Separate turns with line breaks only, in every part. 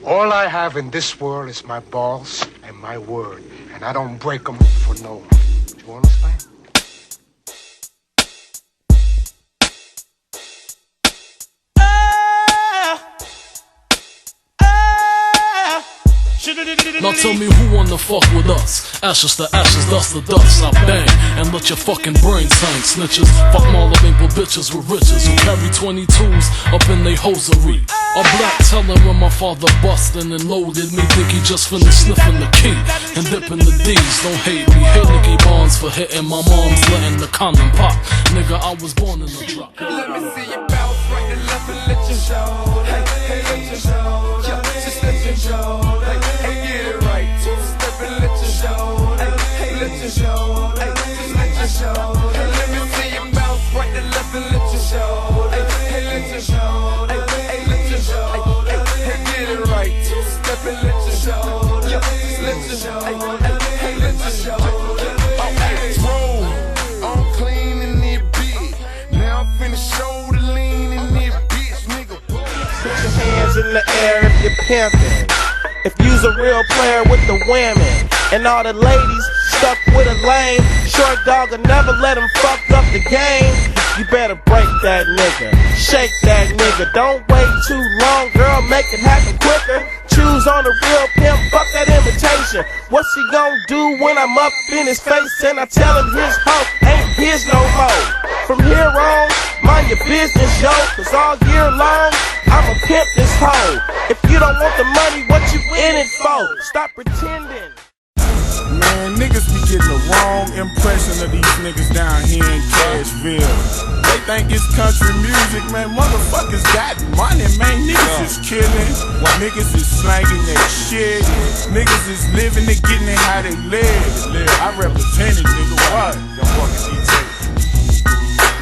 All I have in this world is my balls and my word, and I don't break them for no one. You understand?
Now tell me who wanna fuck with us? Ashes to ashes, dust to dust. I bang and let your fucking brains hang. Snitches, fuck Marlboro bitches with riches who carry 22s up in they hosiery. A black tellin' when my father bustin' and loaded me. Think he just finished sniffing the key and dipping the D's. Don't hate me, hate Nicky Barnes for hitting my mom's, letting the condom pop. Nigga, I was born in the drop.
Let me see you bounce right and left and let you show. Hey, hey, let you show. Yeah, just let you show. Hey, hey, get it right. Two-step and let you show. Hey, hey, let you show. Hey, just let you show. Hey, let me see you bounce right and left and let you show. Hey, hey, let you show. Hey, hey, let you show. Hey, hey, get it right. Two-step and let you show. Yeah, just let you show. Hey, hey, let you show. Oh, hey, roll. I'm clean in this bitch. Now I'm finna show the lean in this bitch, nigga.
Put your hands in the air if you're pimping. If you's a real player with the women. And all the ladies stuck with a lame. Short dog will never let him fuck up the game. You better break that nigga, shake that nigga. Don't wait too long, girl, make it happen quicker. Choose on the real pimp, fuck that imitation. What's he gon' do when I'm up in his face and I tell him his hoe ain't his no more? From here on, mind your business, yo, cause all year long, I'ma pimp this hoe. If you don't want the money, what you in it for? Stop pretending.
Man, niggas be getting the wrong impression of these niggas down here in Cashville. They think it's country music, man. Motherfuckers got money, man. Niggas is killing. Niggas is slanging their shit. Niggas is living and getting it how they live. I represent it, nigga. What? Your fucking DJ.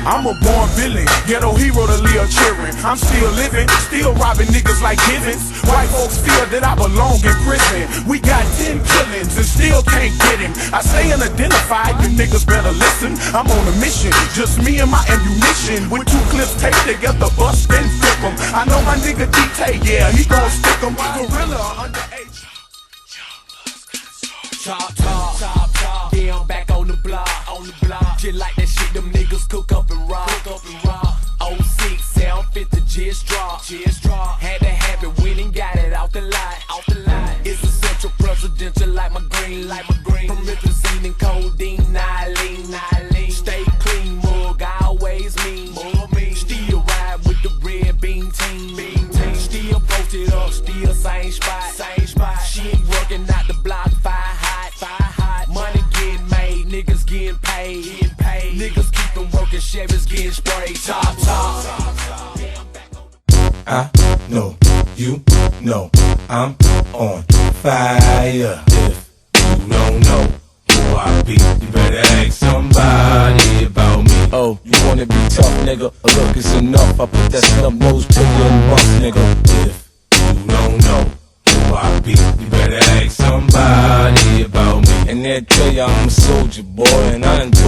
I'm a born villain, ghetto hero to Leo cheering. I'm still living, still robbing niggas like Givens. White folks feel that I belong in prison. We got 10 killings and still can't get him. I stay unidentified, you niggas better listen. I'm on a mission, just me and my ammunition. With 2 clips taped together, bust and flip them. I know my nigga DT, yeah, he gon' stick them. Gorilla underage.
Chop, chop, chop, chop. Yeah, I'm back on the block, Just like that shit, them niggas cook up and rock, 06, 750, just drop, Had to have it, went and got it out the lot, It's a central presidential like my green, Promethazine and codeine, Nylene. Stay clean, mug, I always mean. Still ride with the red bean team. Still posted up, still same spot. She ain't working out the block, fire hot. Money getting made, niggas getting paid. Niggas keep them working, Chevys getting sprayed. Top.
I know, you know, I'm on fire. If you don't know who I be, you better ask somebody about me. Oh, you wanna be tough, nigga? A look is enough. I put that snub nose to your bust, nigga. If you don't know who I be, you better ask somebody about me. And they'll tell you I'm a soldier boy, and I done told